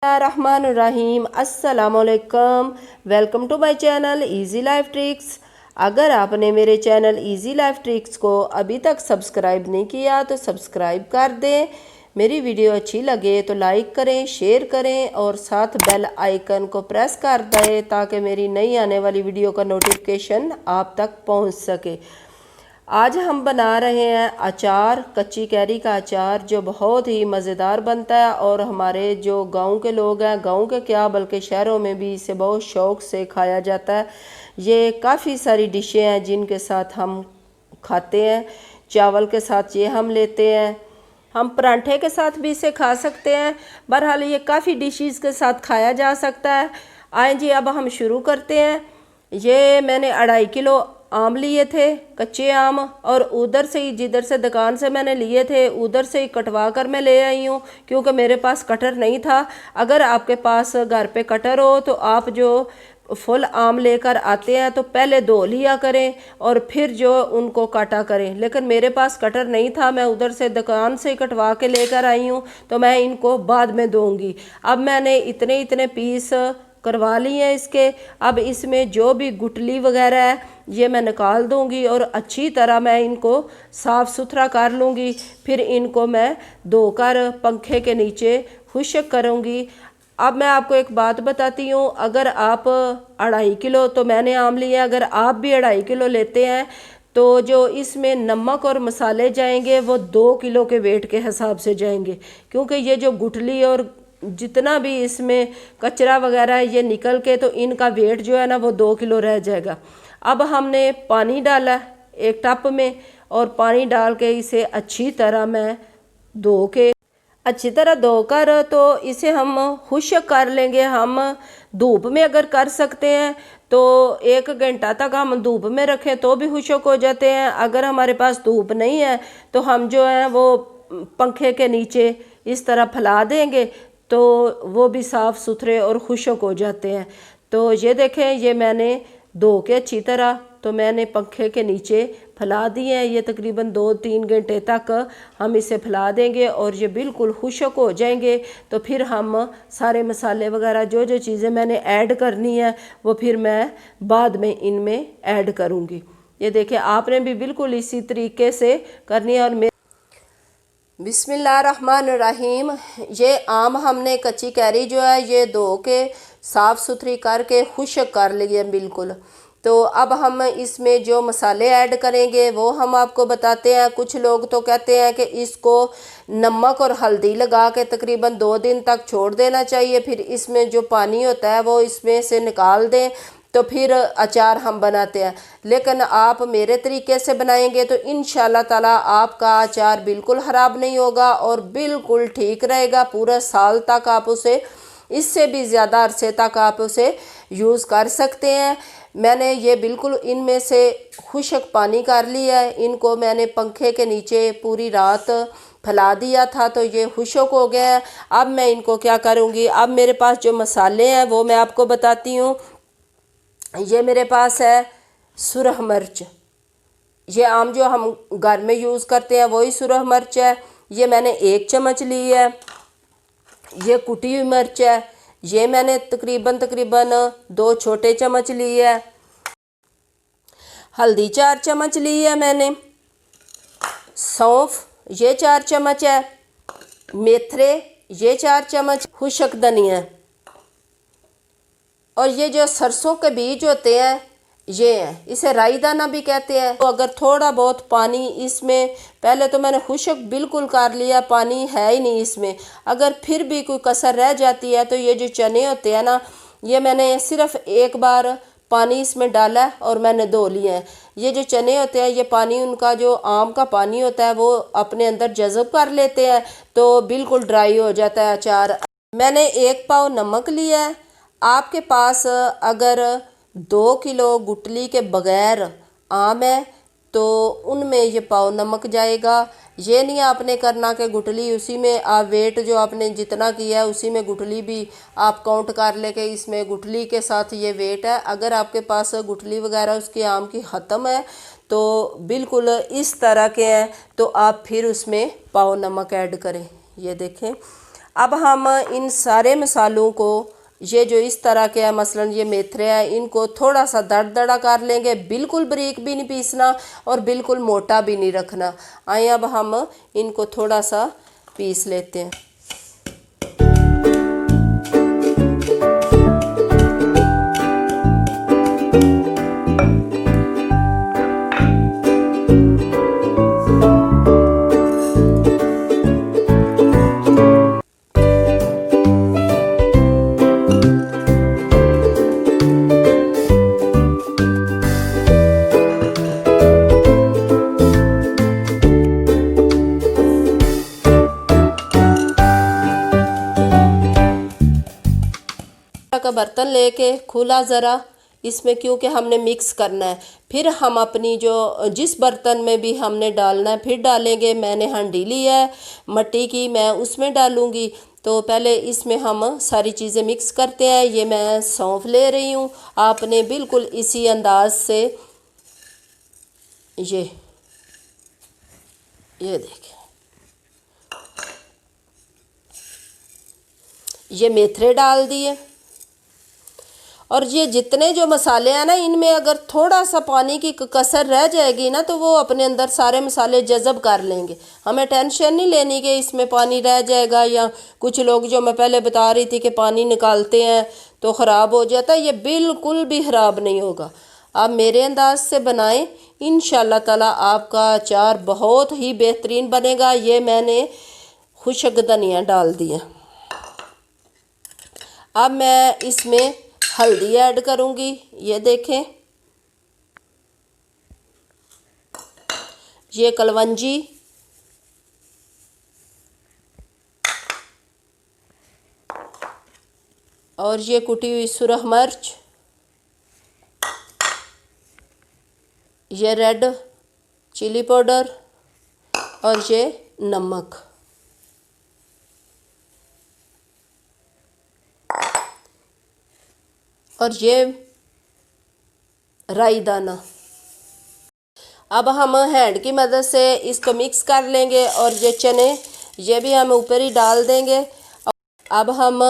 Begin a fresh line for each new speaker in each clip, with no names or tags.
रहमानुर्रहीम अस्सलामुअलैकुम। Welcome to my channel easy life tricks. अगर आपने मेरे चैनल इजी लाइफ ट्रिक्स को अभी तक सब्सक्राइब नहीं किया तो सब्सक्राइब कर दें। मेरी वीडियो अच्छी लगे तो लाइक करें, शेयर करें और साथ बेल आइकन को प्रेस कर दें ताकि मेरी नई आने वाली वीडियो का नोटिफिकेशन आप तक पहुंच सके। आज हम बना रहे हैं अचार, कच्ची कैरी का अचार, जो बहुत ही मज़ेदार बनता है और हमारे जो गांव के लोग हैं, गांव के क्या बल्कि शहरों में भी इसे बहुत शौक़ से खाया जाता है। ये काफ़ी सारी डिशें हैं जिनके साथ हम खाते हैं। चावल के साथ ये हम लेते हैं, हम परांठे के साथ भी इसे खा सकते हैं। बहरहाल ये काफ़ी डिशेस के साथ खाया जा सकता है। आए जी, अब हम शुरू करते हैं। ये मैंने 2.5 किलो आम लिए थे, कच्चे आम, और उधर से ही जिधर से दुकान से मैंने लिए थे उधर से ही कटवा कर मैं ले आई हूँ, क्योंकि मेरे पास कटर नहीं था। अगर आपके पास घर पे कटर हो तो आप जो फुल आम लेकर आते हैं तो पहले धो लिया करें और फिर जो उनको काटा करें, लेकिन मेरे पास कटर नहीं था, मैं उधर से दुकान से कटवा के लेकर आई हूँ, तो मैं इनको बाद में दूंगी। अब मैंने इतने इतने पीस करवा लिए हैं इसके। अब इसमें जो भी गुठली वगैरह है ये मैं निकाल दूंगी और अच्छी तरह मैं इनको साफ़ सुथरा कर लूँगी। फिर इनको मैं धोकर पंखे के नीचे खुश्क करूँगी। अब मैं आपको एक बात बताती हूँ, अगर आप 2.5 किलो तो मैंने आम लिया, अगर आप भी 2.5 किलो लेते हैं तो जो इसमें नमक और मसाले जाएंगे वो 2 किलो के वेट के हिसाब से जाएंगे, क्योंकि ये जो गुठली और जितना भी इसमें कचरा वगैरह है ये निकल के तो इनका वेट जो है ना वो 2 किलो रह जाएगा। अब हमने पानी डाला एक टप में और पानी डाल के इसे अच्छी तरह मैं अच्छी तरह धोकर तो इसे हम खुश्क कर लेंगे। हम धूप में अगर कर सकते हैं तो 1 घंटा तक हम धूप में रखें तो भी खुश्क हो जाते हैं। अगर हमारे पास धूप नहीं है तो हम जो है वो पंखे के नीचे इस तरह फैला देंगे तो वो भी साफ़ सुथरे और खुश्क हो जाते हैं। तो ये देखें, ये मैंने धो के अच्छी तरह तो मैंने पंखे के नीचे फैला दिए हैं। ये तकरीबन 2-3 घंटे तक हम इसे फैला देंगे और ये बिल्कुल खुश्क हो जाएंगे। तो फिर हम सारे मसाले वगैरह जो जो चीज़ें मैंने ऐड करनी है वो फिर मैं बाद में इनमें ऐड करूँगी। ये देखिए, आपने भी बिल्कुल इसी तरीके से करनी है। और बिस्मिल्लाहिर्रहमानिर्रहीम। ये आम हमने कच्ची कैरी जो है ये धो के साफ़ सुथरी करके खुश्क कर ली है बिल्कुल। तो अब हम इसमें जो मसाले ऐड करेंगे वो हम आपको बताते हैं। कुछ लोग तो कहते हैं कि इसको नमक और हल्दी लगा के तकरीबन 2 दिन तक छोड़ देना चाहिए, फिर इसमें जो पानी होता है वो इसमें से निकाल दें तो फिर अचार हम बनाते हैं। लेकिन आप मेरे तरीके से बनाएंगे तो इंशाल्लाह ताला आपका अचार बिल्कुल ख़राब नहीं होगा और बिल्कुल ठीक रहेगा। पूरा साल तक आप उसे, इससे भी ज़्यादा अरसे तक आप उसे यूज़ कर सकते हैं। मैंने ये बिल्कुल इनमें से खुश्क पानी कर लिया है। इनको मैंने पंखे के नीचे पूरी रात फैला दिया था तो ये खुश्क हो गया है। अब मैं इनको क्या करूँगी, अब मेरे पास जो मसाले हैं वो मैं आपको बताती हूँ। ये मेरे पास है सुरख मिर्च, ये आम जो हम घर में यूज़ करते हैं वही सुरख मिर्च है, ये मैंने 1 चम्मच ली है। ये कुटी हुई मिर्च है, ये मैंने तकरीबन 2 छोटे चम्मच ली है। हल्दी 4 चम्मच ली है मैंने। सौंफ ये 4 चम्मच है। मेथरे ये 4 चम्मच। खुश्क धनिया, और ये जो सरसों के बीज होते हैं ये हैं, इसे राई दाना भी कहते हैं। तो अगर थोड़ा बहुत पानी इसमें, पहले तो मैंने खुश्क बिल्कुल कर लिया, पानी है ही नहीं इसमें। अगर फिर भी कोई कसर रह जाती है तो ये जो चने होते हैं ना, ये मैंने सिर्फ एक बार पानी इसमें डाला है और मैंने धो लिए हैं। ये जो चने होते हैं ये पानी, उनका जो आम का पानी होता है वो अपने अंदर जज़ब कर लेते हैं तो बिल्कुल ड्राई हो जाता है अचार। मैंने 1 पाव नमक लिया है। आपके पास अगर 2 किलो गुठली के बगैर आम है तो उनमें ये पाव नमक जाएगा। ये नहीं आपने करना कि गुठली उसी में आप वेट जो आपने जितना किया है उसी में गुठली भी आप काउंट कर ले के इसमें गुठली के साथ ये वेट है। अगर आपके पास गुठली वगैरह उसके आम की ख़त्म है तो बिल्कुल इस तरह के हैं तो आप फिर उसमें पाव नमक ऐड करें। ये देखें, अब हम इन सारे मसालों को, ये जो इस तरह के है, मसलन ये मेथरे हैं, इनको थोड़ा सा दरदरा कर लेंगे। बिल्कुल बारीक भी नहीं पीसना और बिल्कुल मोटा भी नहीं रखना। आइए अब हम इनको थोड़ा सा पीस लेते हैं। का बर्तन लेके खुला ज़रा, इसमें क्योंकि हमने मिक्स करना है, फिर हम अपनी जो जिस बर्तन में भी हमने डालना है फिर डालेंगे। मैंने हांडी ली है मट्टी की, मैं उसमें डालूंगी। तो पहले इसमें हम सारी चीज़ें मिक्स करते हैं। ये मैं सौंफ ले रही हूँ, आपने बिल्कुल इसी अंदाज से ये देखें, ये मेथरे डाल दिए। और ये जितने जो मसाले हैं ना, इनमें अगर थोड़ा सा पानी की कसर रह जाएगी ना, तो वो अपने अंदर सारे मसाले जज़ब कर लेंगे। हमें टेंशन नहीं लेनी कि इसमें पानी रह जाएगा, या कुछ लोग जो मैं पहले बता रही थी कि पानी निकालते हैं तो ख़राब हो जाता है। ये बिल्कुल भी ख़राब नहीं होगा। आप मेरे अंदाज से बनाएं, इंशाल्लाह ताला आपका अचार बहुत ही बेहतरीन बनेगा। ये मैंने खुशक धनिया डाल दिया। अब मैं इसमें हल्दी ऐड करूंगी। ये देखें, ये कलवंजी, और ये कुटी हुई सुरख मिर्च, ये रेड चिली पाउडर, और ये नमक। और ये राई दाना। अब हम हैंड की मदद से इसको मिक्स कर लेंगे, और ये चने ये भी हम ऊपर ही डाल देंगे। अब हम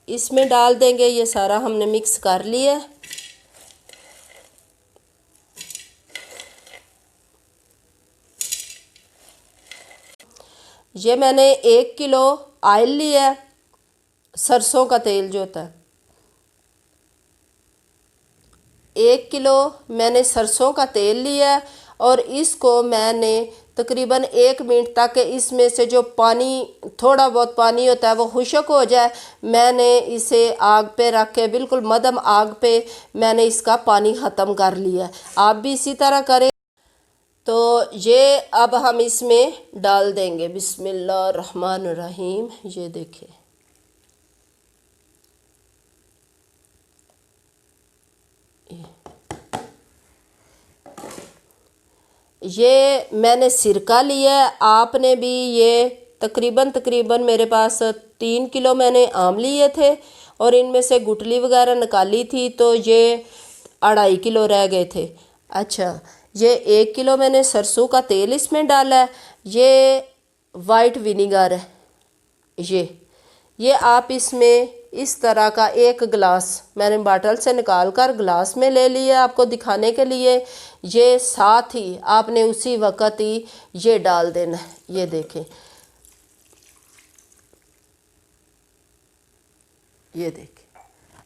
इसमें डाल देंगे, ये सारा हमने मिक्स कर लिया। ये मैंने 1 किलो ऑयल लिया है, सरसों का तेल जो होता है। 1 किलो मैंने सरसों का तेल लिया है, और इसको मैंने तकरीबन 1 मिनट तक इसमें से जो पानी, थोड़ा बहुत पानी होता है, वो खुश्क हो जाए। मैंने इसे आग पे रख के, बिल्कुल मध्यम आग पे मैंने इसका पानी ख़त्म कर लिया है। आप भी इसी तरह करें। तो ये अब हम इसमें डाल देंगे। बिस्मिल्लाहिर्रहमानिर्रहीम। ये देखिए, ये मैंने सिरका लिया है। आपने भी ये तकरीबन मेरे पास 3 किलो मैंने आम लिए थे, और इनमें से गुठली वगैरह निकाली थी, तो ये 2.5 किलो रह गए थे। अच्छा, ये 1 किलो मैंने सरसों का तेल इसमें डाला है। ये वाइट विनीगर है। ये आप इसमें इस तरह का 1 गिलास मैंने बाटल से निकाल कर गिलास में ले लिया आपको दिखाने के लिए। ये साथ ही आपने उसी वक्त ही ये डाल देना है। ये देखें, ये देखें,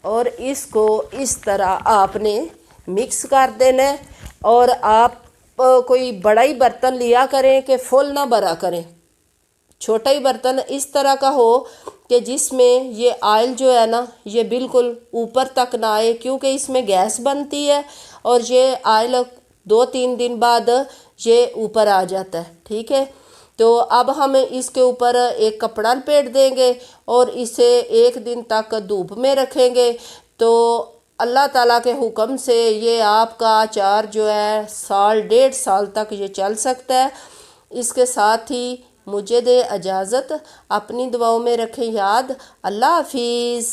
और इसको इस तरह आपने मिक्स कर देना है। और आप कोई बड़ा ही बर्तन लिया करें कि फुल ना भरा करें। छोटा ही बर्तन इस तरह का हो कि जिसमें ये ऑयल जो है ना, ये बिल्कुल ऊपर तक ना आए, क्योंकि इसमें गैस बनती है, और ये ऑयल 2-3 दिन बाद ये ऊपर आ जाता है। ठीक है, तो अब हम इसके ऊपर एक कपड़ा लपेट देंगे, और इसे 1 दिन तक धूप में रखेंगे। तो अल्लाह ताला के हुक्म से ये आपका अचार जो है 1.5 साल तक ये चल सकता है। इसके साथ ही मुझे दे इजाज़त, अपनी दुआओं में रखें याद। अल्लाह हाफिज़।